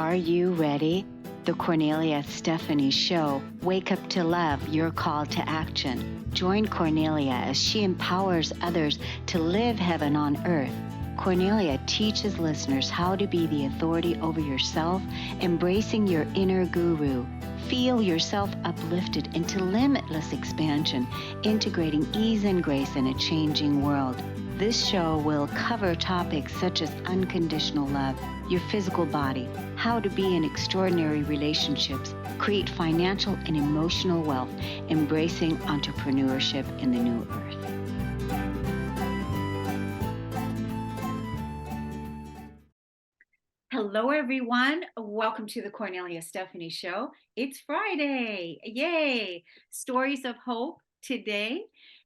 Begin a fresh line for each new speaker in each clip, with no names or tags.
Are you ready? The Kornelia Stephanie Show. Wake up to love, your call to action. Join Kornelia as she empowers others to live heaven on earth. Kornelia teaches listeners how to be the authority over yourself, embracing your inner guru. Feel yourself uplifted into limitless expansion, integrating ease and grace in a changing world. This show will cover topics such as unconditional love, your physical body, how to be in extraordinary relationships, create financial and emotional wealth, embracing entrepreneurship in the new earth. Hello, everyone. Welcome to the Kornelia Stephanie Show. It's Friday. Yay! Stories of hope today.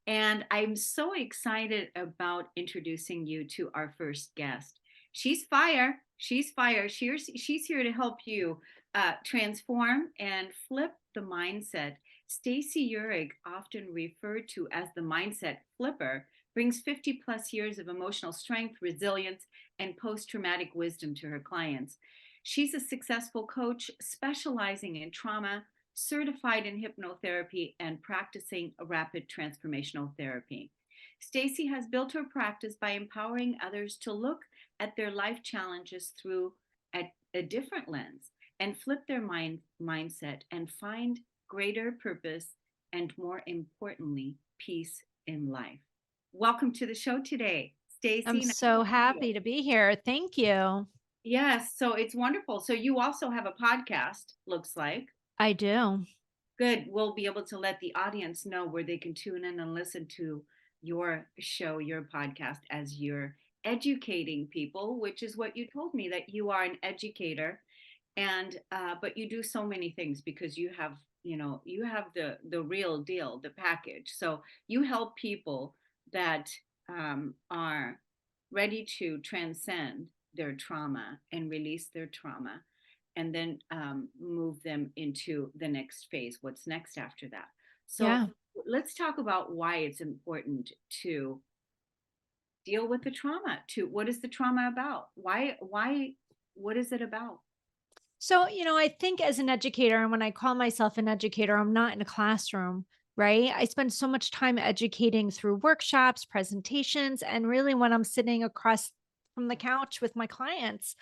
And I'm so excited about introducing you to our first guest. She's fire. She's fire. She's here to help you transform and flip the mindset. Stacey Uhrig, often referred to as the mindset flipper, brings 50 plus years of emotional strength, resilience, and post-traumatic wisdom to her clients. She's a successful coach specializing in trauma, certified in hypnotherapy, and practicing rapid transformational therapy. Stacey has built her practice by empowering others to look at their life challenges through a different lens and flip their mindset and find greater purpose and, more importantly, peace in life. Welcome to the show today, Stacey.
I'm so happy to be here. Thank you.
Yes, so it's wonderful. So you also have a podcast, looks like.
I do.
Good. We'll be able to let the audience know where they can tune in and listen to your show, your podcast, as you're educating people, which is what you told me, that you are an educator. And but you do so many things because you have, you have the real deal, the package. So you help people that are ready to transcend their trauma and release their trauma, and then move them into the next phase. What's next after that? So
Yeah.
let's talk about why it's important to deal with the trauma. To what is the trauma about? Why? What is it about?
So, I think as an educator, and when I call myself an educator, I'm not in a classroom, right? I spend so much time educating through workshops, presentations, and really when I'm sitting across from the couch with my clients,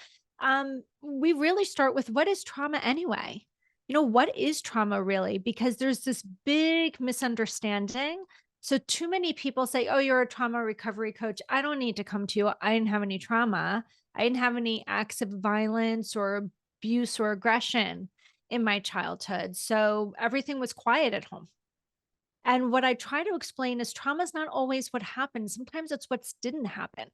we really start with what is trauma anyway? What is trauma really? Because there's this big misunderstanding. So, too many people say, oh, you're a trauma recovery coach. I don't need to come to you. I didn't have any trauma. I didn't have any acts of violence or abuse or aggression in my childhood. So everything was quiet at home. And what I try to explain is trauma is not always what happened. Sometimes it's what didn't happen.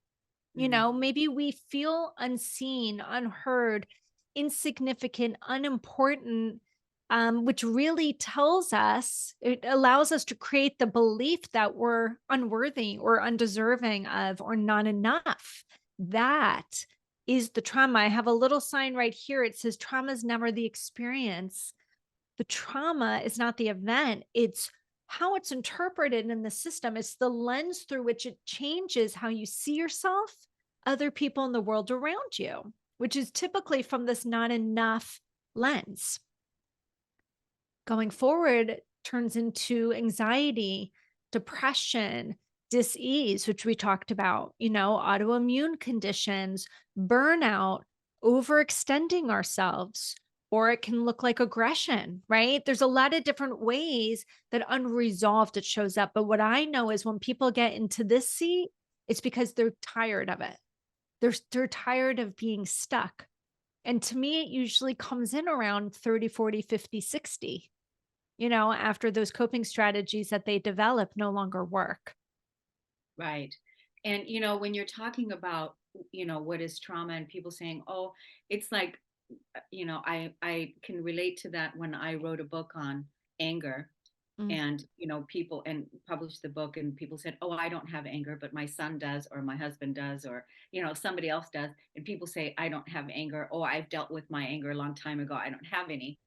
Mm.
Maybe we feel unseen, unheard, insignificant, unimportant, which really tells us, it allows us to create the belief that we're unworthy or undeserving of or not enough. That is the trauma. I have a little sign right here. It says trauma is never the experience. The trauma is not the event. It's how it's interpreted in the system. It's the lens through which it changes how you see yourself, other people in the world around you, which is typically from this not enough lens. Going forward, it turns into anxiety, depression, dis-ease, which we talked about, autoimmune conditions, burnout, overextending ourselves, or it can look like aggression, right? There's a lot of different ways that unresolved it shows up. But what I know is when people get into this seat, it's because they're tired of it. They're tired of being stuck. And to me, it usually comes in around 30, 40, 50, 60, after those coping strategies that they develop no longer work.
Right. And when you're talking about, what is trauma, and people saying, oh, it's like, I can relate to that when I wrote a book on anger.
Mm.
And people, and published the book, and people said, oh, I don't have anger, but my son does, or my husband does, or somebody else does. And people say, I don't have anger. Oh, I've dealt with my anger a long time ago, I don't have any.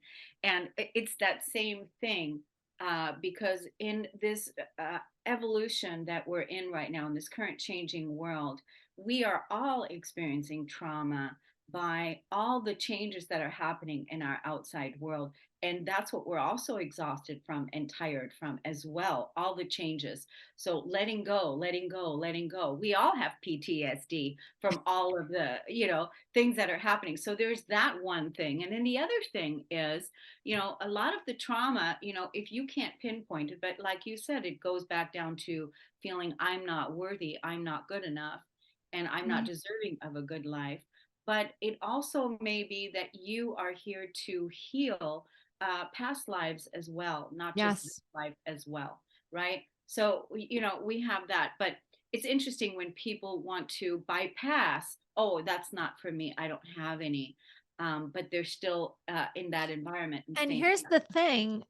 And it's that same thing, because in this evolution that we're in right now, in this current changing world, we are all experiencing trauma, by all the changes that are happening in our outside world. And that's what we're also exhausted from and tired from as well, all the changes. So letting go, letting go, letting go. We all have PTSD from all of the, things that are happening. So there's that one thing. And then the other thing is, a lot of the trauma, if you can't pinpoint it, but like you said, it goes back down to feeling I'm not worthy, I'm not good enough, and I'm not
Mhm.
deserving of a good life. But it also may be that you are here to heal past lives as well, not just this
Yes.
life as well, right? So, we have that. But it's interesting when people want to bypass, oh, that's not for me, I don't have any. But they're still in that environment and
And
staying.
here's the thing,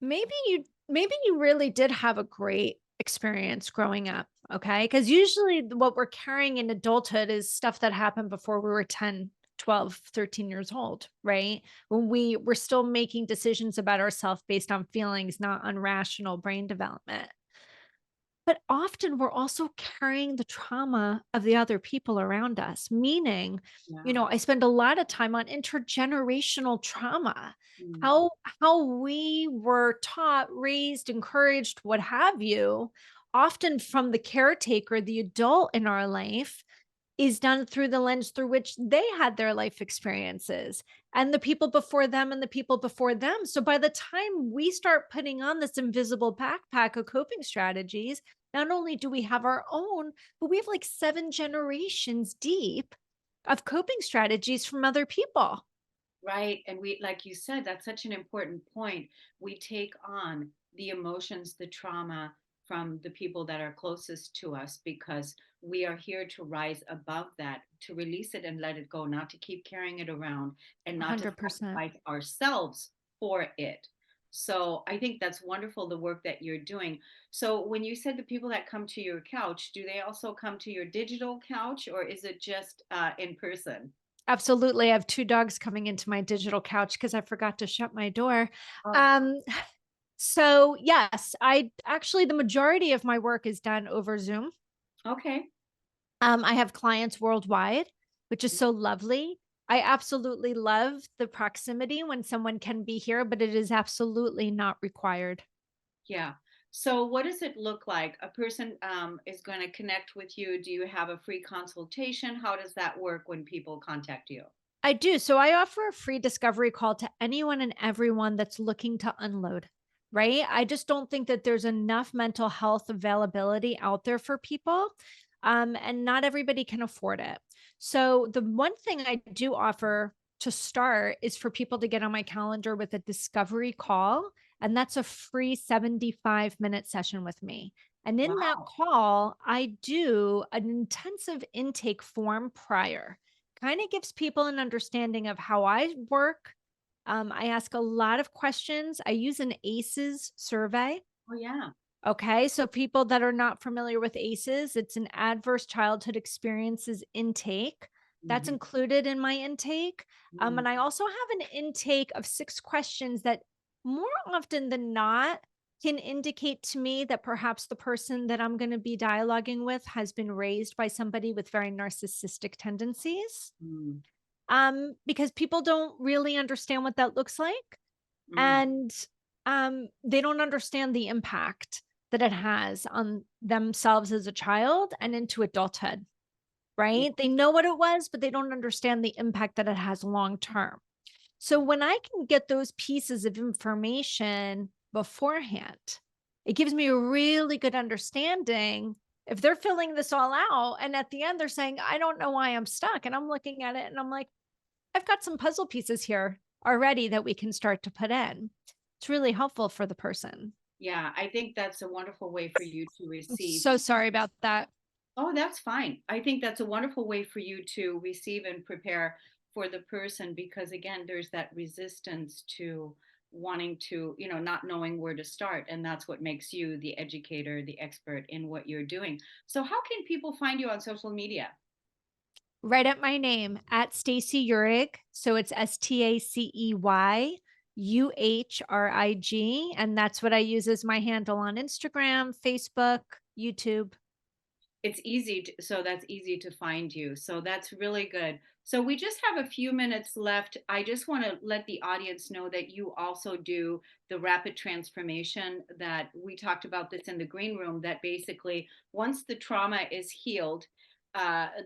maybe you really did have a great experience growing up, okay? Because usually what we're carrying in adulthood is stuff that happened before we were 10, 12, 13 years old, right? When we were still making decisions about ourselves based on feelings, not on rational brain development. But often we're also carrying the trauma of the other people around us, meaning,
Yeah.
I spend a lot of time on intergenerational trauma.
Mm.
How we were taught, raised, encouraged, what have you, often from the caretaker, the adult in our life, is done through the lens through which they had their life experiences and the people before them and the people before them. So by the time we start putting on this invisible backpack of coping strategies, not only do we have our own, but we have like 7 generations deep of coping strategies from other people.
Right. And we, like you said, that's such an important point. We take on the emotions, the trauma from the people that are closest to us because we are here to rise above that, to release it and let it go, not to keep carrying it around and not to
100%.
sacrifice ourselves for it. So I think that's wonderful, the work that you're doing. So when you said the people that come to your couch, do they also come to your digital couch or is it just in person?
Absolutely. I have 2 dogs coming into my digital couch because I forgot to shut my door.
Oh,
Um, so yes, I actually the majority of my work is done over Zoom.
okay.
I have clients worldwide, which is so lovely. I absolutely love the proximity when someone can be here, but it is absolutely not required.
Yeah. So what does it look like? A person is going to connect with you. Do you have a free consultation? How does that work when people contact you?
I do. So I offer a free discovery call to anyone and everyone that's looking to unload, right? I just don't think that there's enough mental health availability out there for people. And not everybody can afford it. So the one thing I do offer to start is for people to get on my calendar with a discovery call. And that's a free 75-minute session with me. And in that
Wow.
call, I do an intensive intake form prior. Kind of gives people an understanding of how I work. I ask a lot of questions. I use an ACEs survey.
Oh, yeah.
Okay. So, people that are not familiar with ACEs, it's an adverse childhood experiences intake. That's
Hmm.
included in my intake.
Hmm.
And I also have an intake of 6 questions that more often than not can indicate to me that perhaps the person that I'm going to be dialoguing with has been raised by somebody with very narcissistic tendencies,
Mm.
because people don't really understand what that looks like.
Mm.
And they don't understand the impact that it has on themselves as a child and into adulthood,
Yeah.
right? They know what it was, but they don't understand the impact that it has long term. So when I can get those pieces of information beforehand, it gives me a really good understanding if they're filling this all out. And at the end, they're saying, I don't know why I'm stuck. And I'm looking at it and I'm like, I've got some puzzle pieces here already that we can start to put in. It's really helpful for the person.
Yeah. I think that's a wonderful way for you to
I'm
receive.
so sorry about that.
Oh, that's fine. I think that's a wonderful way for you to receive and prepare for the person because, again, there's that resistance to wanting to, not knowing where to start. And that's what makes you the educator, the expert in what you're doing. So, how can people find you on social media?
Right at my name at Stacey Uhrig. So it's STACEYUHRIG. And that's what I use as my handle on Instagram, Facebook, YouTube.
It's easy to, so that's easy to find you. So that's really good. So we just have a few minutes left. I just want to let the audience know that you also do the rapid transformation that we talked about this in the green room, that basically once the trauma is healed,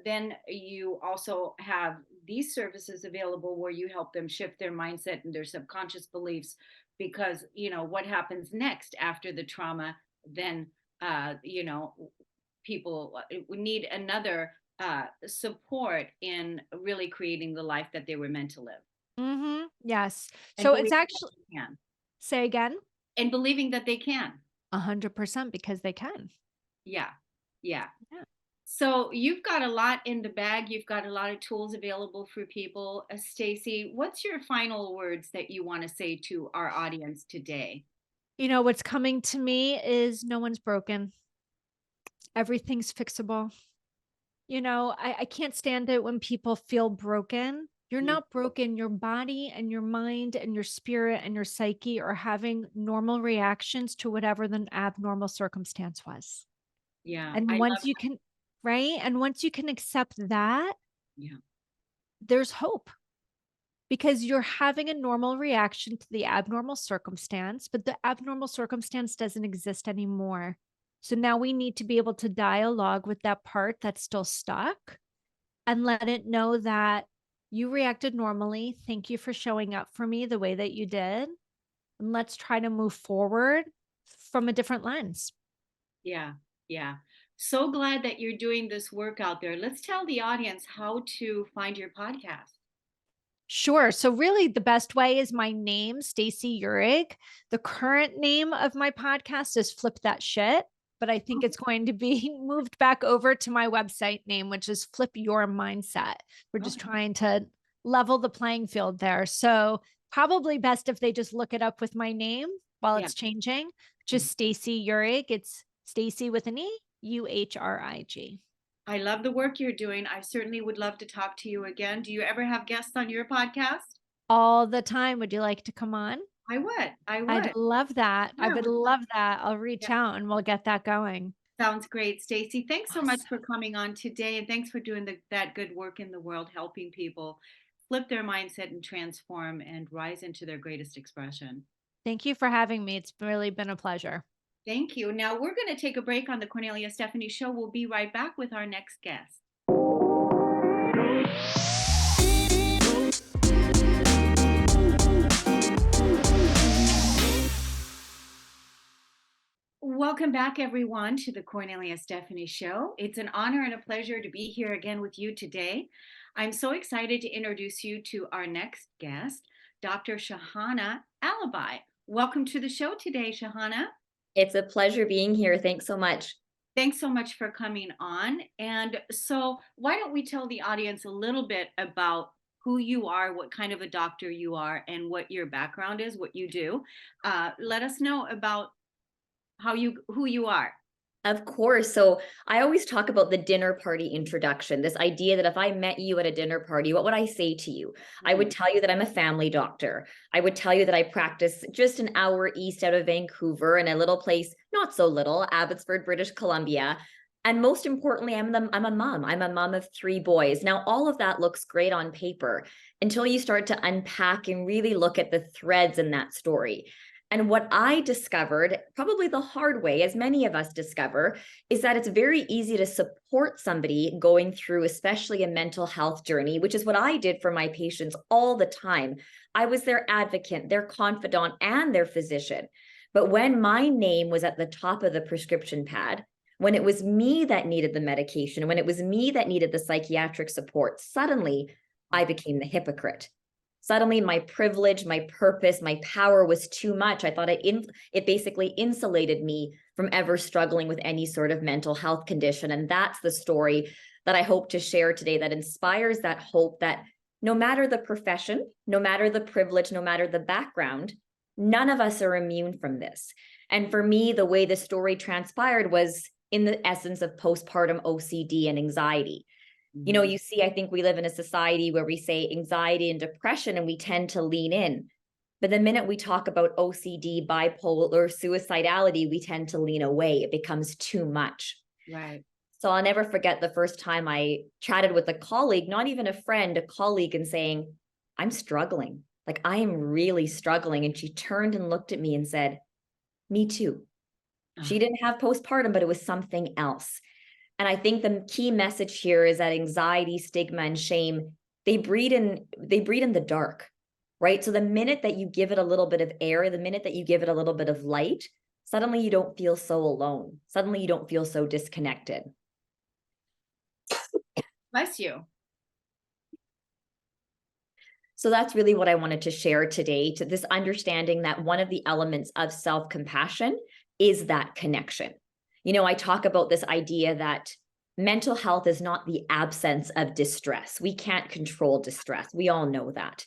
then you also have these services available where you help them shift their mindset and their subconscious beliefs, because what happens next after the trauma, then people need another support in really creating the life that they were meant to live,
Yes.
and
So it's
believing that
actually,
they can,
say again? 100% because they can.
yeah, yeah.
Yeah.
So you've got a lot in the bag. You've got a lot of tools available for people. Stacey, what's your final words that you want to say to our audience today?
What's coming to me is no one's broken. Everything's fixable. I can't stand it when people feel broken. You're
Mm,
not broken. Your body and your mind and your spirit and your psyche are having normal reactions to whatever the abnormal circumstance was.
yeah, I
And
love.
once you can, right? And once you can accept that,
Yeah,
there's hope because you're having a normal reaction to the abnormal circumstance, but the abnormal circumstance doesn't exist anymore. So now we need to be able to dialogue with that part that's still stuck and let it know that you reacted normally. Thank you for showing up for me the way that you did. And let's try to move forward from a different lens.
yeah, yeah. So glad that you're doing this work out there. Let's tell the audience how to find your podcast.
Sure. So really the best way is my name, Stacey Uhrig. The current name of my podcast is Flip That Shit, but I think it's going to be moved back over to my website name, which is Flip Your Mindset. We're just
Okay.
trying to level the playing field there. So probably best if they just look it up with my name while
Yeah.
it's changing. Just Stacey Uhrig. It's Stacey with an E, Uhrig.
I love the work you're doing. I certainly would love to talk to you again. Do you ever have guests on your podcast?
All the time. Would you like to come on?
I would. I
I'd
would.
love that. I
Yeah,
would
would love.
love that. I'll
Yeah.
reach out and we'll get that going.
Sounds great, Stacey. Thanks so much
Awesome.
for coming on today, and thanks for doing that good work in the world, helping people flip their mindset and transform and rise into their greatest expression.
Thank you for having me. It's really been a pleasure.
Thank you. Now we're going to take a break on the Cornelia Stephanie Show. We'll be right back with our next guest. Welcome back, everyone, to the Cornelia Stephanie Show. It's an honor and a pleasure to be here again with you today. I'm so excited to introduce you to our next guest, Dr. Shahana Alibhai. Welcome to the show today, Shahana.
It's a pleasure being here. Thanks so much.
Thanks so much for coming on. And so, why don't we tell the audience a little bit about who you are, what kind of a doctor you are, and what your background is, what you do. Let us know about who you are.
Of course. So I always talk about the dinner party introduction, this idea that if I met you at a dinner party, what would I say to you? I would tell you that I'm a family doctor. I would tell you that I practice just an hour east out of Vancouver in a little place, not so little, Abbotsford, British Columbia. And most importantly, I'm a mom. I'm a mom of 3 boys. Now, all of that looks great on paper until you start to unpack and really look at the threads in that story. And what I discovered, probably the hard way, as many of us discover, is that it's very easy to support somebody going through, especially a mental health journey, which is what I did for my patients all the time. I was their advocate, their confidant, and their physician. But when my name was at the top of the prescription pad, when it was me that needed the medication, when it was me that needed the psychiatric support, suddenly I became the hypocrite. Suddenly my privilege, my purpose, my power was too much. I thought it basically insulated me from ever struggling with any sort of mental health condition. And that's the story that I hope to share today, that inspires that hope that no matter the profession, no matter the privilege, no matter the background, none of us are immune from this. And for me, the way the story transpired was in the essence of postpartum OCD and anxiety. You know, you see, I think we live in a society where we say anxiety and depression, and we tend to lean in. But the minute we talk about OCD, bipolar, suicidality, we tend to lean away. It becomes too much.
Right.
So I'll never forget the first time I chatted with a colleague, not even a friend, a colleague, and saying, I'm struggling. Like, I am really struggling. And she turned and looked at me and said, me too. She didn't have postpartum, but it was something else. And I think the key message here is that anxiety, stigma, and shame, they breed in the dark, right? So the minute that you give it a little bit of air, the minute that you give it a little bit of light, suddenly you don't feel so alone. Suddenly you don't feel so disconnected.
Bless you.
So that's really what I wanted to share today, to this understanding that one of the elements of self-compassion is that connection. You know, I talk about this idea that mental health is not the absence of distress. We can't control distress. We all know that.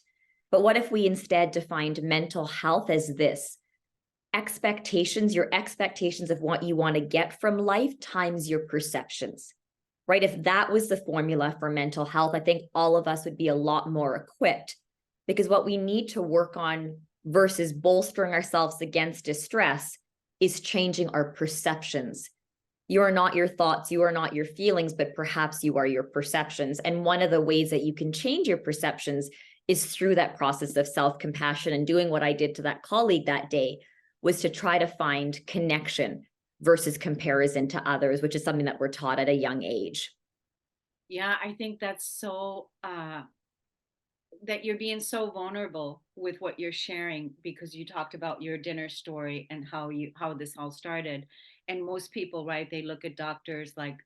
But what if we instead defined mental health as this: expectations, your expectations of what you want to get from life times your perceptions, right? If that was the formula for mental health, I think all of us would be a lot more equipped, because what we need to work on versus bolstering ourselves against distress is changing our perceptions. You are not your thoughts, you are not your feelings, but perhaps you are your perceptions. And one of the ways that you can change your perceptions is through that process of self-compassion. And doing what I did to that colleague that day was to try to find connection versus comparison to others, which is something that we're taught at a young age.
Yeah, I think that's so that you're being so vulnerable with what you're sharing, because you talked about your dinner story and how this all started. And most people, right, they look at doctors like,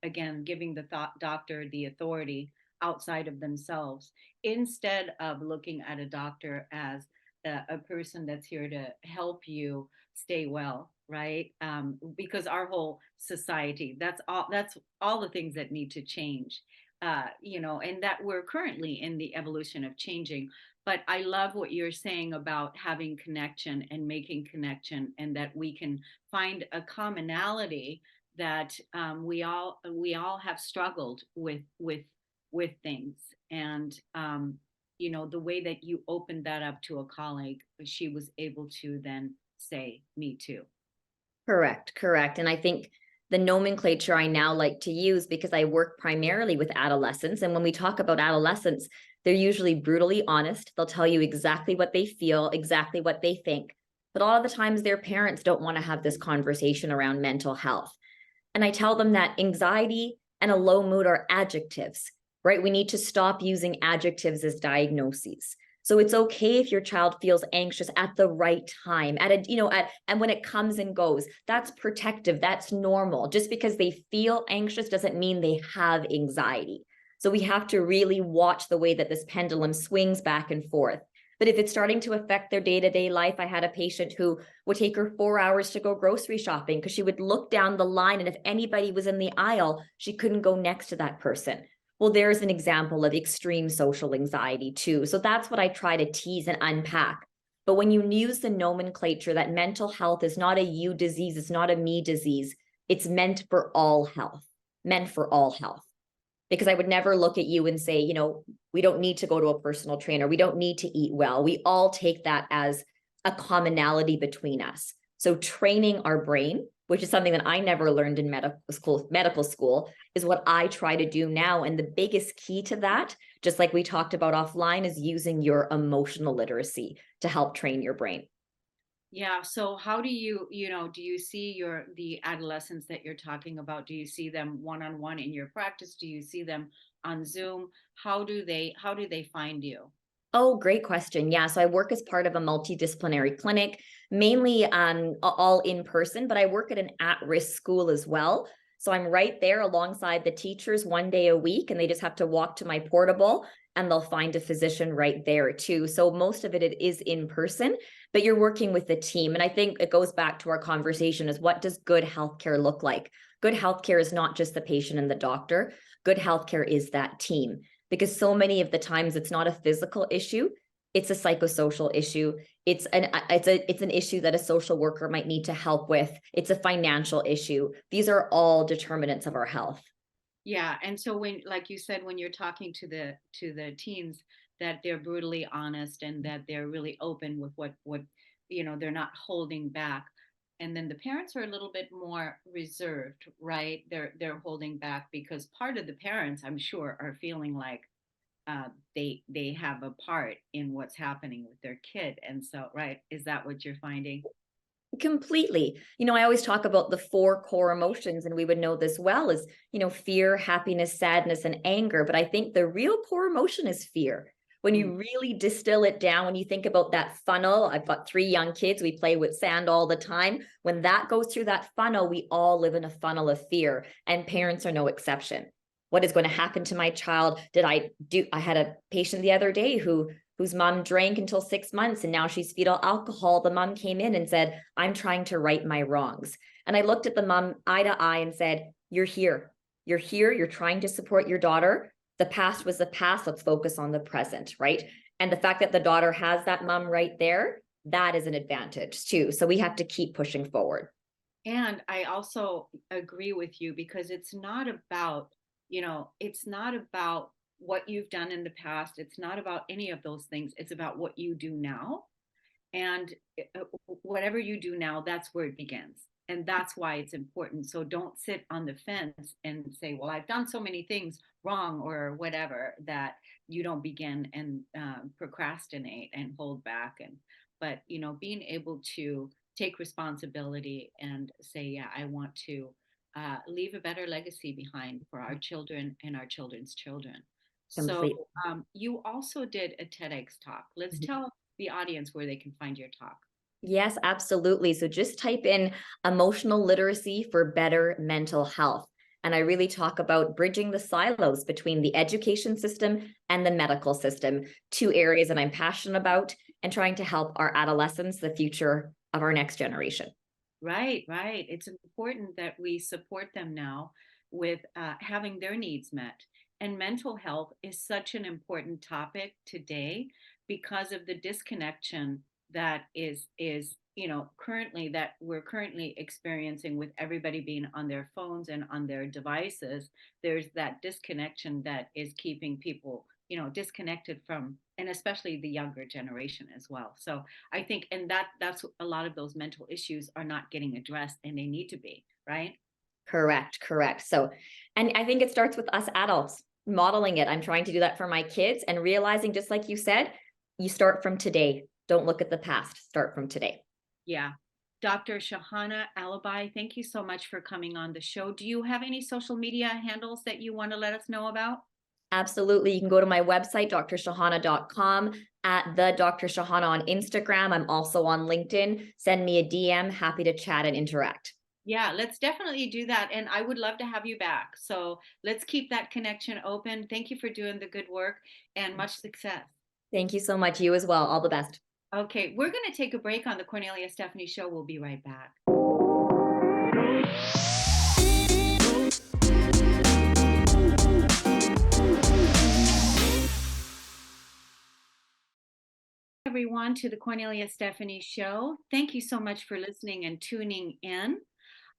again, giving the doctor the authority outside of themselves, instead of looking at a doctor as a person that's here to help you stay well, right? Because our whole society, that's all the things that need to change, and that we're currently in the evolution of changing. But I love what you're saying about having connection and making connection, and that we can find a commonality that we all have struggled with things. And the way that you opened that up to a colleague, she was able to then say, "Me too."
Correct, correct. And I think the nomenclature I now like to use, because I work primarily with adolescents. And when we talk about adolescents, they're usually brutally honest. They'll tell you exactly what they feel, exactly what they think. But a lot of the times their parents don't want to have this conversation around mental health. And I tell them that anxiety and a low mood are adjectives, right? We need to stop using adjectives as diagnoses. So it's okay if your child feels anxious at the right time, and when it comes and goes. That's protective, that's normal. Just because they feel anxious doesn't mean they have anxiety. So we have to really watch the way that this pendulum swings back and forth. But if it's starting to affect their day-to-day life, I had a patient who would take her 4 hours to go grocery shopping because she would look down the line, and if anybody was in the aisle, she couldn't go next to that person. Well, there's an example of extreme social anxiety too. So that's what I try to tease and unpack. But when you use the nomenclature that mental health is not a you disease, it's not a me disease, it's meant for all health, meant for all health. Because I would never look at you and say, we don't need to go to a personal trainer. We don't need to eat well. We all take that as a commonality between us. So training our brain, which is something that I never learned in medical school, is what I try to do now. And the biggest key to that, just like we talked about offline, is using your emotional literacy to help train your brain.
Yeah. So how do you see the adolescents that you're talking about? Do you see them one-on-one in your practice? Do you see them on Zoom? How do they find you?
Oh, great question. Yeah. So I work as part of a multidisciplinary clinic, mainly all in person, but I work at an at-risk school as well. So I'm right there alongside the teachers 1 day a week, and they just have to walk to my portable and they'll find a physician right there too. So most of it is in person, but you're working with the team. And I think it goes back to our conversation, is what does good healthcare look like? Good healthcare is not just the patient and the doctor. Good healthcare is that team, because so many of the times it's not a physical issue, it's a psychosocial issue. It's an issue that a social worker might need to help with. It's a financial issue. These are all determinants of our health.
Yeah. And so when, like you said, when you're talking to the teens, that they're brutally honest and that they're really open with what they're not holding back. and then the parents are a little bit more reserved, right? They're holding back because part of the parents, I'm sure, are feeling like they have a part in what's happening with their kid. And so, right, is that what you're finding?
Completely. I always talk about the 4 core emotions, and we would know this well as, fear, happiness, sadness, and anger. But I think the real core emotion is fear. When you really distill it down, when you think about that funnel, I've got 3 young kids, we play with sand all the time. When that goes through that funnel, we all live in a funnel of fear, and parents are no exception. What is going to happen to my child? I had a patient the other day whose mom drank until 6 months and now she's fetal alcohol. The mom came in and said, I'm trying to right my wrongs. And I looked at the mom eye to eye and said, you're here. You're here. You're trying to support your daughter. The past was the past. Let's focus on the present, right? And the fact that the daughter has that mom right there, that is an advantage too. So we have to keep pushing forward.
And I also agree with you because it's not about, it's not about what you've done in the past. It's not about any of those things. It's about what you do now. And whatever you do now, that's where it begins. And that's why it's important. So don't sit on the fence and say, well, I've done so many things wrong or whatever, that you don't begin and procrastinate and hold back. But, being able to take responsibility and say, yeah, I want to leave a better legacy behind for our children and our children's children. So
Completely.
you also did a TEDx talk. Let's tell the audience where they can find your talk.
Yes, absolutely. So just type in emotional literacy for better mental health. And I really talk about bridging the silos between the education system and the medical system, 2 areas that I'm passionate about, and trying to help our adolescents, the future of our next generation.
Right, right. It's important that we support them now with having their needs met. And mental health is such an important topic today because of the disconnection that is currently that we're currently experiencing with everybody being on their phones and on their devices. There's that disconnection that is keeping people disconnected from, and especially the younger generation as well. So I think, and that's a lot of those mental issues are not getting addressed, and they need to be, right?
Correct. So, and I think it starts with us adults modeling it. I'm trying to do that for my kids and realizing, just like you said, you start from today. Don't look at the past. Start from today.
Yeah. Dr. Shahana Alibhai, thank you so much for coming on the show. Do you have any social media handles that you want to let us know about?
Absolutely. You can go to my website, drshahana.com, at the Dr. Shahana on Instagram. I'm also on LinkedIn. Send me a DM. Happy to chat and interact.
Yeah, let's definitely do that. And I would love to have you back. So let's keep that connection open. Thank you for doing the good work and much success.
Thank you so much. You as well. All the best.
Okay, we're going to take a break on the Kornelia Stephanie Show. We'll be right back. Everyone, to the Kornelia Stephanie Show. Thank you so much for listening and tuning in.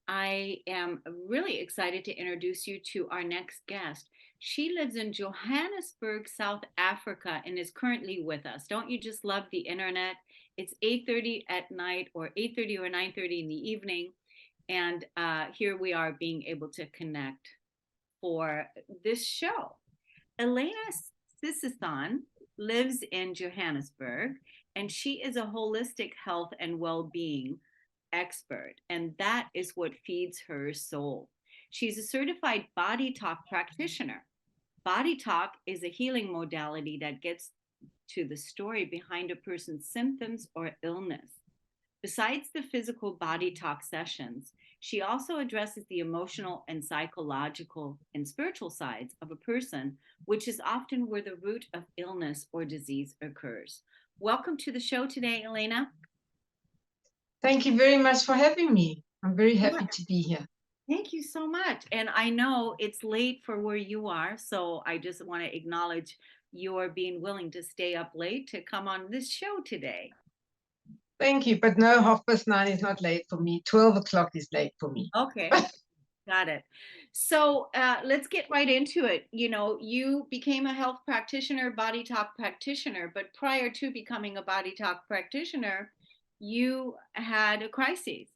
I am really excited to introduce you to our next guest. She lives in Johannesburg, South Africa, and is currently with us. Don't you just love the internet? It's 8:30 at night, or 8:30 or 9:30 in the evening, and here we are being able to connect for this show. Elana Sissison lives in Johannesburg, and she is a holistic health and well-being expert, and that is what feeds her soul. She's a certified body talk practitioner. Body talk is a healing modality that gets to the story behind a person's symptoms or illness. Besides the physical body talk sessions, she also addresses the emotional and psychological and spiritual sides of a person, which is often where the root of illness or disease occurs. Welcome to the show today, Elana.
Thank you very much for having me. I'm very
Yeah.
happy to be here.
Thank you so much. And I know it's late for where you are, so I just want to acknowledge your being willing to stay up late to come on this show today.
Thank you. But no, 9:30 is not late for me. 12 o'clock is late for me.
Okay, got it. So let's get right into it. You became a health practitioner, body talk practitioner, but prior to becoming a body talk practitioner, you had a crisis.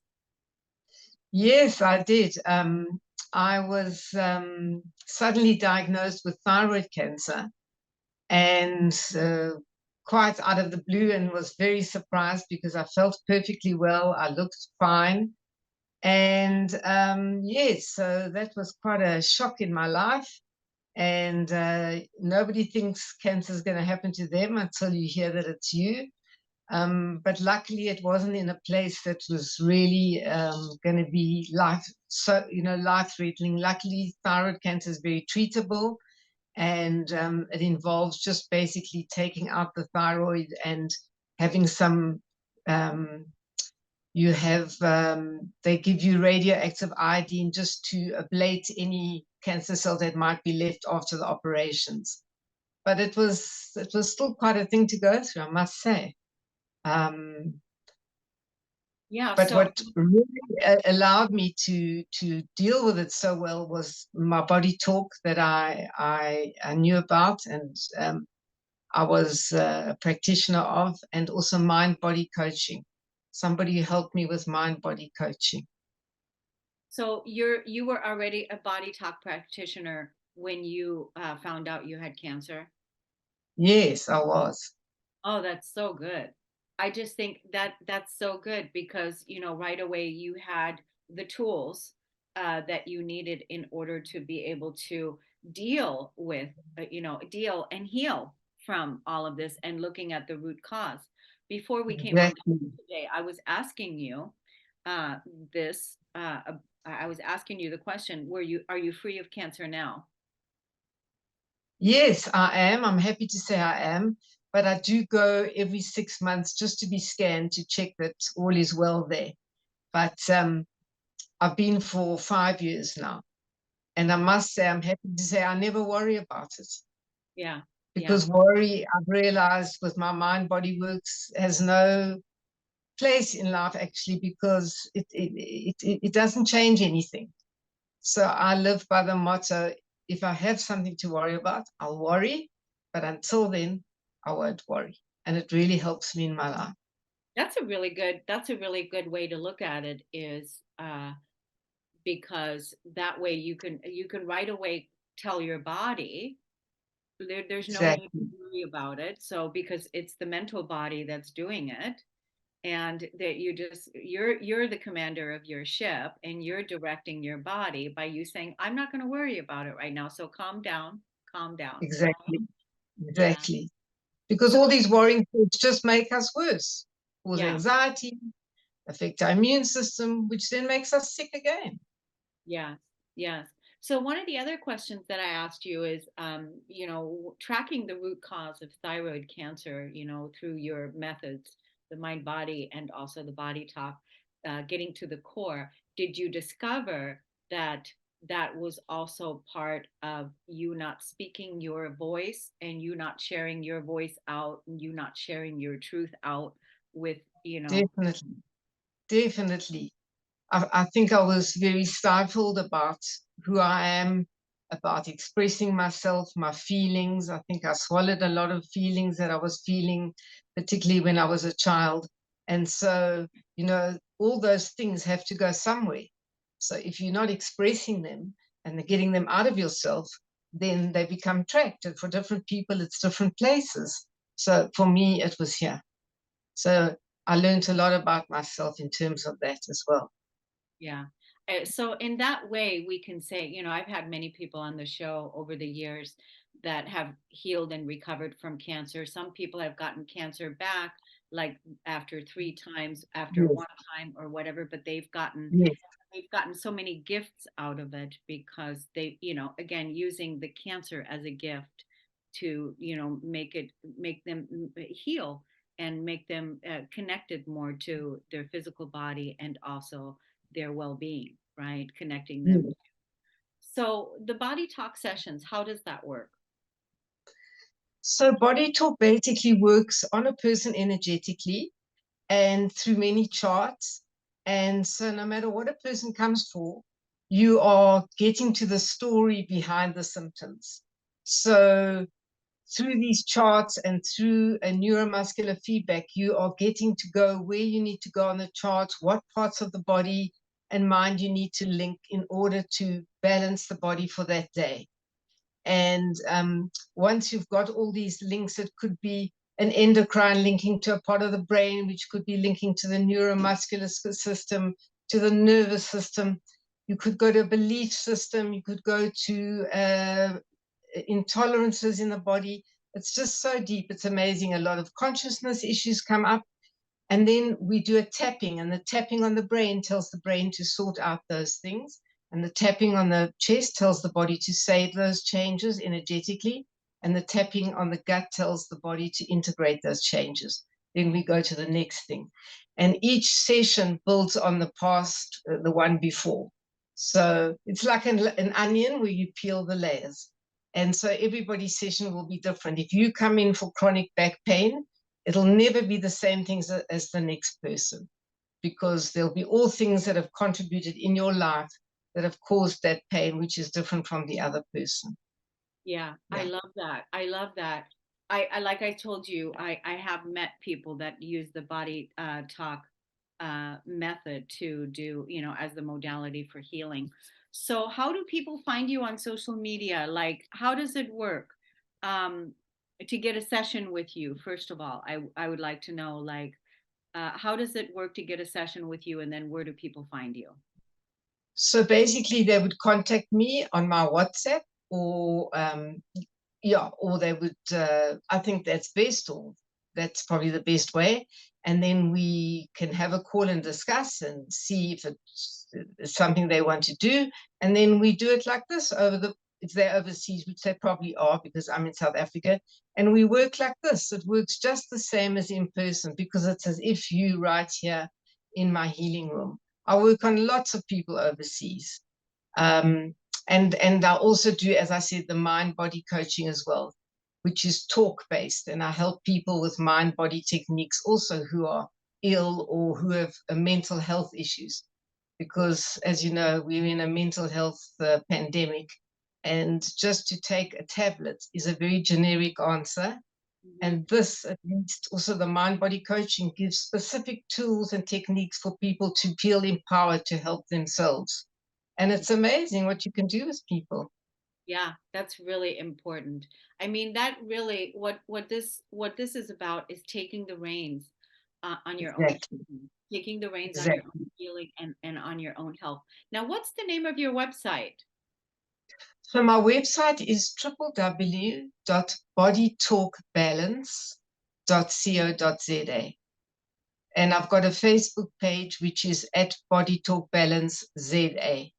Yes, I did. I was suddenly diagnosed with thyroid cancer, and quite out of the blue, and was very surprised because I felt perfectly well. I looked fine. And yes, so that was quite a shock in my life. And nobody thinks cancer is going to happen to them until you hear that it's you. But luckily, it wasn't in a place that was really going to be life-threatening. Luckily, thyroid cancer is very treatable, and it involves just basically taking out the thyroid and having some. They give you radioactive iodine just to ablate any cancer cells that might be left after the operations. But it was still quite a thing to go through, I must say.
Yeah.
But
So
what really allowed me to deal with it so well was my body talk that I knew about, and I was a practitioner of, and also mind body coaching. Somebody helped me with mind body coaching.
So you were already a body talk practitioner when you found out you had cancer.
Yes, I was.
Oh, that's so good. I just think that that's so good because, right away you had the tools that you needed in order to be able to deal with, deal and heal from all of this and looking at the root cause. Before we came on
Exactly.
today, I was asking you uh, this. I was asking you the question: are you free of cancer now?
Yes, I am. I'm happy to say I am. But I do go every 6 months just to be scanned to check that all is well there. But I've been for 5 years now. And I must say, I'm happy to say I never worry about it.
Yeah, yeah,
Because worry, I've realized with my mind body works, has no place in life actually, because it doesn't change anything. So I live by the motto, if I have something to worry about, I'll worry. But until then, I won't worry. And it really helps me in my life.
that's a really good way to look at it is because that way you can right away tell your body there's no need to
Exactly.
worry about it. So because it's the mental body that's doing it, and that you're the commander of your ship and you're directing your body by you saying, I'm not going to worry about it right now. So calm down, right?
Exactly.
Yeah.
Exactly. Because
So
all these worrying thoughts just make us worse, cause
yeah.
anxiety, affect our immune system, which then makes us sick again.
Yes, yes. So one of the other questions that I asked you is, tracking the root cause of thyroid cancer, through your methods, the mind body and also the body talk, getting to the core. Did you discover that that was also part of you not speaking your voice and you not sharing your voice out and you not sharing your truth out with,
Definitely. Definitely. I think I was very stifled about who I am, about expressing myself, my feelings. I think I swallowed a lot of feelings that I was feeling, particularly when I was a child. And so, all those things have to go somewhere. So if you're not expressing them and getting them out of yourself, then they become trapped. And for different people, it's different places. So for me, it was here. So I learned a lot about myself in terms of that as well.
Yeah. So in that way, we can say, I've had many people on the show over the years that have healed and recovered from cancer. Some people have gotten cancer back, like after 3 times, after
Yes,
one time or whatever, but
yes,
they've gotten so many gifts out of it because they, again, using the cancer as a gift to, make them heal and make them connected more to their physical body and also their well-being, right? Connecting them.
yes.
So the body talk sessions, how does that work?
So body talk basically works on a person energetically and through many charts. And so no matter what a person comes for, you are getting to the story behind the symptoms. So through these charts and through a neuromuscular feedback, you are getting to go where you need to go on the charts, what parts of the body and mind you need to link in order to balance the body for that day. And once you've got all these links, it could be an endocrine linking to a part of the brain, which could be linking to the neuromuscular system, to the nervous system. You could go to a belief system. You could go to intolerances in the body. It's just so deep. It's amazing. A lot of consciousness issues come up. And then we do a tapping, and the tapping on the brain tells the brain to sort out those things. And the tapping on the chest tells the body to save those changes energetically. And the tapping on the gut tells the body to integrate those changes. Then we go to the next thing. And each session builds on the past, the one before. So it's like an onion where you peel the layers. And so everybody's session will be different. If you come in for chronic back pain, it'll never be the same things as the next person, because there'll be all things that have contributed in your life that have caused that pain, which is different from the other person.
Yeah, I
Yeah.
love that. I love that. I like I told you, I have met people that use the body talk method to do, as the modality for healing. So how do people find you on social media? Like, how does it work? Um, to get a session with you, first of all, I would like to know, like, how does it work to get a session with you, and then where do people find you?
So basically, they would contact me on my WhatsApp, or or they would. I think that's best, or that's probably the best way. And then we can have a call and discuss and see if it's something they want to do. And then we do it like this if they're overseas, which they probably are because I'm in South Africa, and we work like this. It works just the same as in person, because it's as if you right here in my healing room. I work on lots of people overseas. Um, and I also do, as I said, the mind-body coaching as well, which is talk-based. And I help people with mind-body techniques also who are ill or who have mental health issues. Because, as you know, we're in a mental health pandemic. And just to take a tablet is a very generic answer. And this, at least, also the mind body coaching gives specific tools and techniques for people to feel empowered to help themselves. And it's amazing what you can do with people.
Yeah, that's really important. I mean, that really what this is about is taking the reins on your own
Exactly.
healing, taking the reins on your
Exactly.
own healing and on your own health. Now, what's the name of your website?
So my website is www.bodytalkbalance.co.za. And I've got a Facebook page, which is at Body Talk Balance ZA.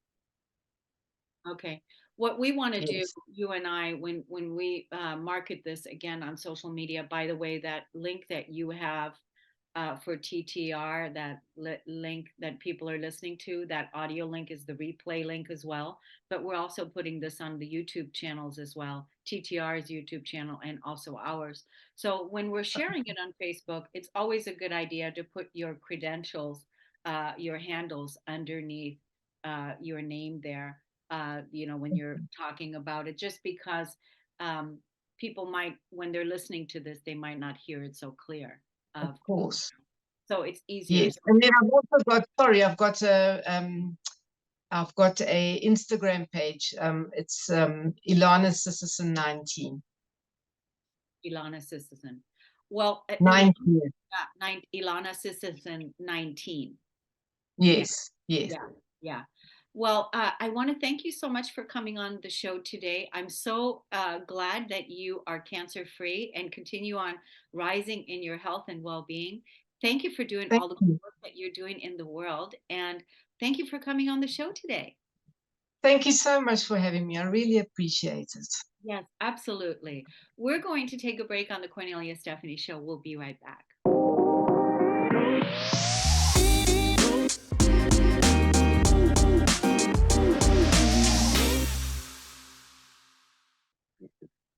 Okay. What we want to do,
Yes.
you and I, when we market this again on social media, by the way, that link that you have for TTR, that link that people are listening to, that audio link is the replay link as well. But we're also putting this on the YouTube channels as well, TTR's YouTube channel and also ours. So when we're sharing it on Facebook, it's always a good idea to put your credentials, your handles underneath your name there. When you're talking about it, just because um, people might, when they're listening to this, they might not hear it so clear.
Of course.
So it's easier.
Yes. And then I've got a Instagram page. It's Elana Sissison 19.
Elana Sissison. Well,
19.
Elana Sissison 19.
Yes. Yes.
Yeah. Yeah. Well, I want to thank you so much for coming on the show today. I'm so glad that you are cancer free and continue on rising in your health and well being. Thank you for doing
Thank
all the
you.
work that you're doing in the world. And thank you for coming on the show today.
Thank you so much for having me. I really appreciate it.
Yes, absolutely. We're going to take a break on the Kornelia Stephanie Show. We'll be right back.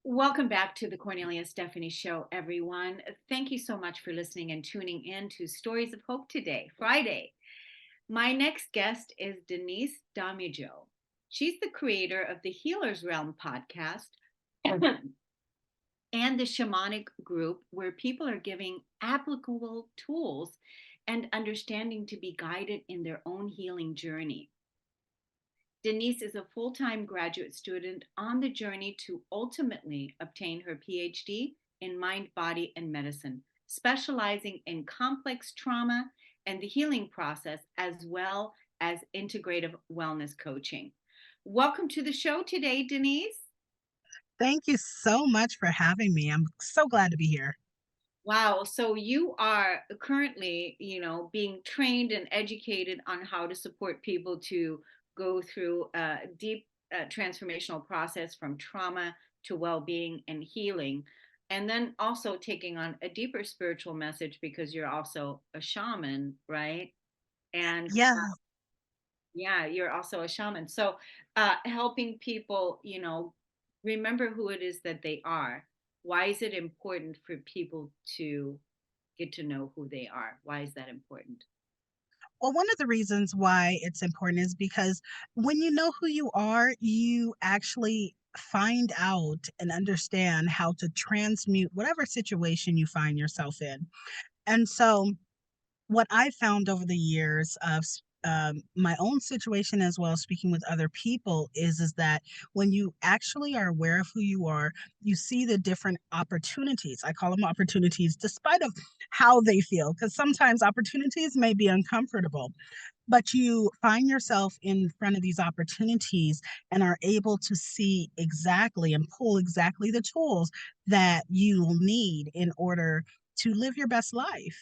Welcome back to the Kornelia Stephanie Show, everyone. Thank you so much for listening and tuning in to Stories of Hope today, Friday. My next guest is Denise Damijo. She's the creator of the Healer's Realm podcast and the shamanic group where people are giving applicable tools and understanding to be guided in their own healing journey. Denise is a full-time graduate student on the journey to ultimately obtain her PhD in mind, body, and medicine, specializing in complex trauma and the healing process, as well as integrative wellness coaching. Welcome to the show today, Denise.
Thank you so much for having me. I'm so glad to be here.
Wow. So you are currently, being trained and educated on how to support people to go through a deep transformational process from trauma to well-being and healing. And then also taking on a deeper spiritual message because you're also a shaman, right? And
Yeah,
yeah, you're also a shaman. So helping people, remember who it is that they are. Why is it important for people to get to know who they are? Why is that important?
well, one of the reasons why it's important is because when you know who you are, you actually find out and understand how to transmute whatever situation you find yourself in. And so, what I found over the years of my own situation as well as speaking with other people is that when you actually are aware of who you are, you see the different opportunities. I call them opportunities, despite of how they feel, because sometimes opportunities may be uncomfortable, but you find yourself in front of these opportunities and are able to see exactly and pull exactly the tools that you will need in order to live your best life.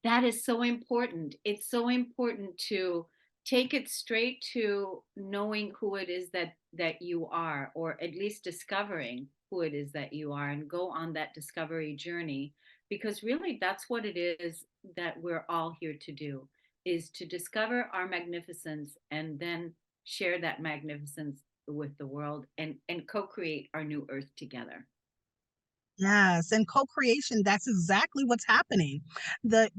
That is so important. It's so important to take it straight to knowing who it is that you are, or at least discovering who it is that you are, and go on that discovery journey, because really that's what it is that we're all here to do, is to discover our magnificence and then share that magnificence with the world, and co-create our new earth together.
Yes, and co-creation, that's exactly what's happening. The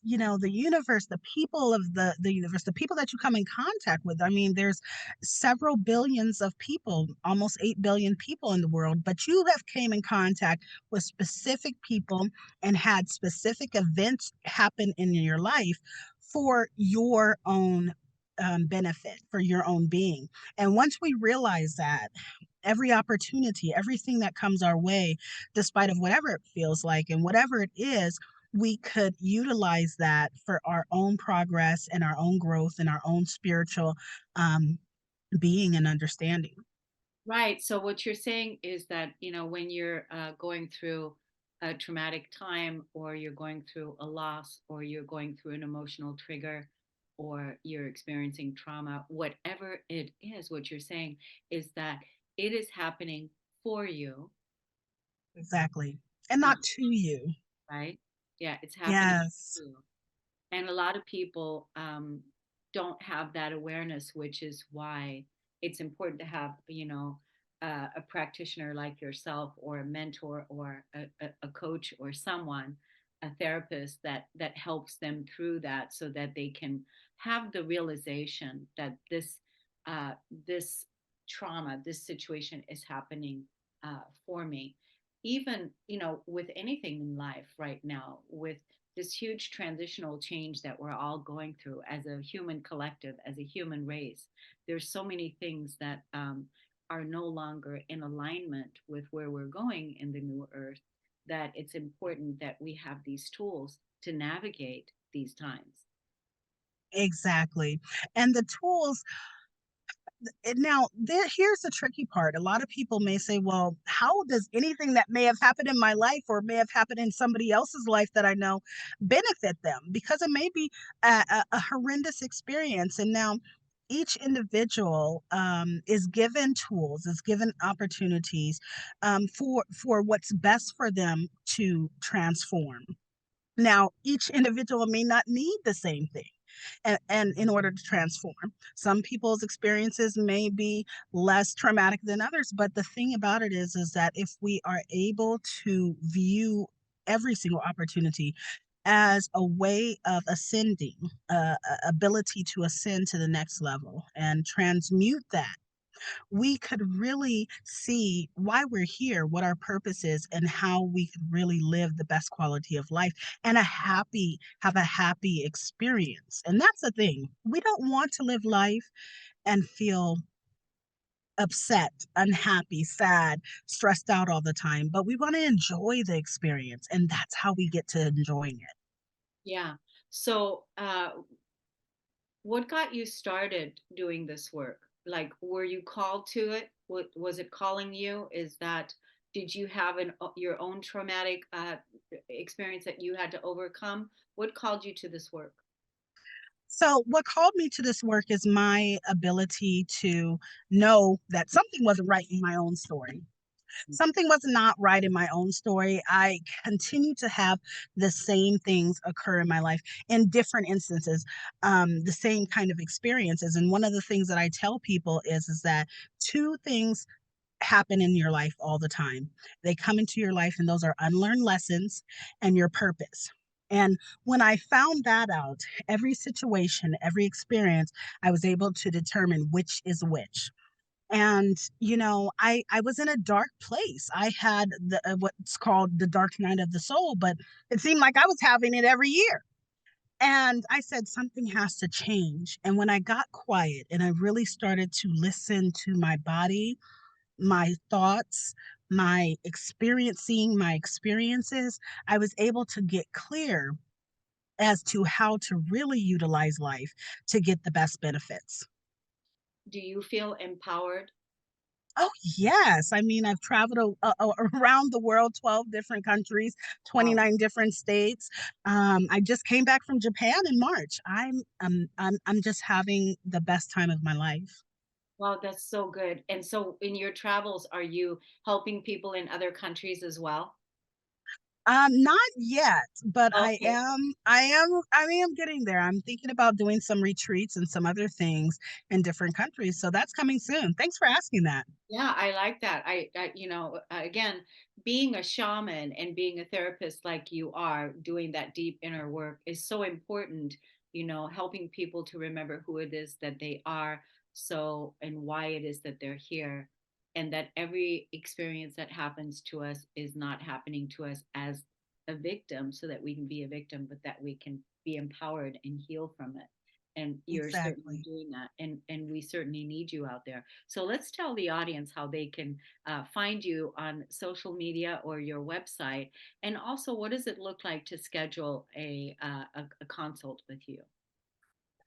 universe, the people of the universe, the people that you come in contact with. I mean, there's several billions of people, almost 8 billion people in the world, but you have came in contact with specific people and had specific events happen in your life for your own benefit, for your own being. And once we realize that, every opportunity, everything that comes our way, despite of whatever it feels like and whatever it is, we could utilize that for our own progress and our own growth and our own spiritual um, being and understanding.
Right. So what you're saying is that, when you're going through a traumatic time, or you're going through a loss, or you're going through an emotional trigger, or you're experiencing trauma, whatever it is, what you're saying is that it is happening for you,
Exactly. And
uh,
not to you.
right? Yeah, it's happening
Yes,
for you. And a lot of people don't have that awareness, which is why it's important to have, a practitioner like yourself, or a mentor, or a coach, or someone, a therapist that helps them through that, so that they can have the realization that uh, this trauma, this situation is happening for me. Even, with anything in life right now, with this huge transitional change that we're all going through as a human collective, as a human race. There's so many things that are no longer in alignment with where we're going in the new earth, that it's important that we have these tools to navigate these times.
exactly. And the tools. Now, here's the tricky part. A lot of people may say, well, how does anything that may have happened in my life or may have happened in somebody else's life that I know benefit them? Because it may be a horrendous experience. And now, each individual is given tools, is given opportunities for what's best for them to transform. Now, each individual may not need the same thing. And in order to transform, some people's experiences may be less traumatic than others. But the thing about it is that if we are able to view every single opportunity as a way of ascending, ability to ascend to the next level and transmute that, we could really see why we're here, what our purpose is, and how we could really live the best quality of life and have a happy experience. And that's the thing. We don't want to live life and feel upset, unhappy, sad, stressed out all the time, but we want to enjoy the experience. And that's how we get to enjoying it.
Yeah. So, what got you started doing this work? Like, were you called to it? What was it calling you? Did you have your own traumatic experience that you had to overcome? What called you to this work?
So, what called me to this work is my ability to know that something wasn't right in my own story. Something was not right in my own story. I continue to have the same things occur in my life in different instances, the same kind of experiences. And one of the things that I tell people is that two things happen in your life all the time. They come into your life, and those are unlearned lessons and your purpose. And when I found that out, every situation, every experience, I was able to determine which is which. And I was in a dark place. I had what's called the dark night of the soul, but it seemed like I was having it every year. And I said something has to change. And when I got quiet and I really started to listen to my body, my thoughts, my experiencing my experiences, I was able to get clear as to how to really utilize life to get the best benefits.
Do you feel empowered?
Oh, yes. I mean, I've traveled around the world, 12 different countries,
Wow.
29 different states. I just came back from Japan in March. I'm just having the best time of my life.
Wow, that's so good. And so in your travels, are you helping people in other countries as well?
Not yet, but
Okay.
I am getting there. I'm thinking about doing some retreats and some other things in different countries. So that's coming soon. Thanks for asking that.
Yeah, I like that. Again, being a shaman and being a therapist like you are, doing that deep inner work is so important, helping people to remember who it is that they are, so and why it is that they're here, and that every experience that happens to us is not happening to us as a victim so that we can be a victim, but that we can be empowered and heal from it. And you're certainly
Exactly.
doing that. And we certainly need you out there. So let's tell the audience how they can find you on social media or your website. And also, what does it look like to schedule a consult with you?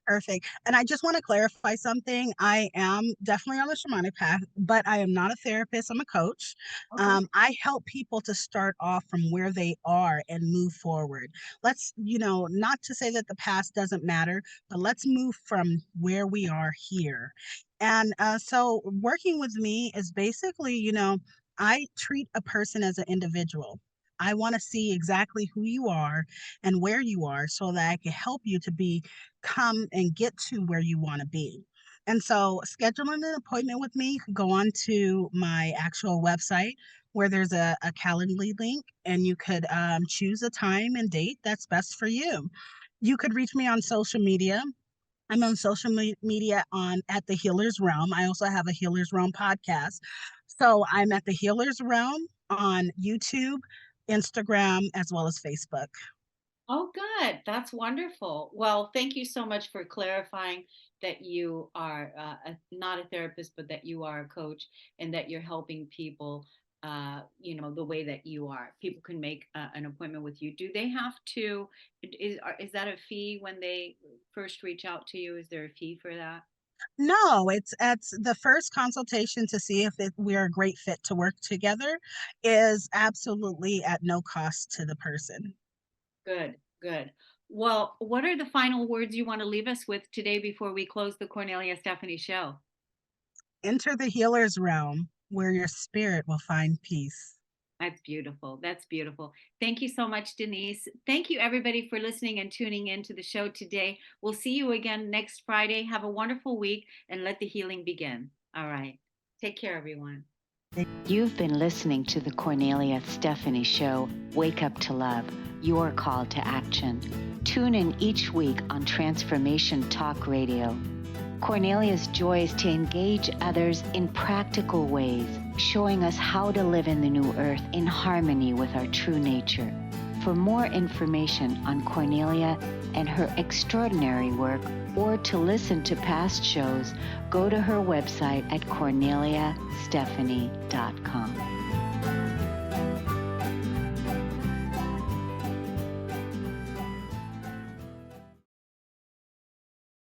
Perfect. And I just want to clarify something. I am definitely on the shamanic path, but I am not a therapist. I'm a coach.
Okay.
I help people to start off from where they are and move forward. Not to say that the past doesn't matter, but let's move from where we are here. And so working with me is basically, I treat a person as an individual. I want to see exactly who you are and where you are so that I can help you to come and get to where you want to be. And so, scheduling an appointment with me, you can go on to my actual website where there's a Calendly link, and you could choose a time and date that's best for you. You could reach me on social media. I'm on social media on at the Healer's Realm. I also have a Healer's Realm podcast. So I'm at the Healer's Realm on YouTube, Instagram, as well as Facebook.
Oh, good. That's wonderful. Well, thank you so much for clarifying that you are not a therapist, but that you are a coach and that you're helping people, the way that you are. People can make an appointment with you. Do they have to, is that a fee when they first reach out to you? Is there a fee for that?
No, it's the first consultation to see if we're a great fit to work together is absolutely at no cost to the person.
Good, good. Well, what are the final words you want to leave us with today before we close the Cornelia Stephanie show?
Enter the healer's realm where your spirit will find peace.
That's beautiful. That's beautiful. Thank you so much, Denise. Thank you, everybody, for listening and tuning in to the show today. We'll see you again next Friday. Have a wonderful week and let the healing begin. All right. Take care, everyone. You've been listening to the Cornelia Stephanie Show, Wake Up to Love, your call to action. Tune in each week on Transformation Talk Radio. Kornelia's joy is to engage others in practical ways, showing us how to live in the new earth in harmony with our true nature. For more information on Kornelia and her extraordinary work, or to listen to past shows, go to her website at korneliastephanie.com.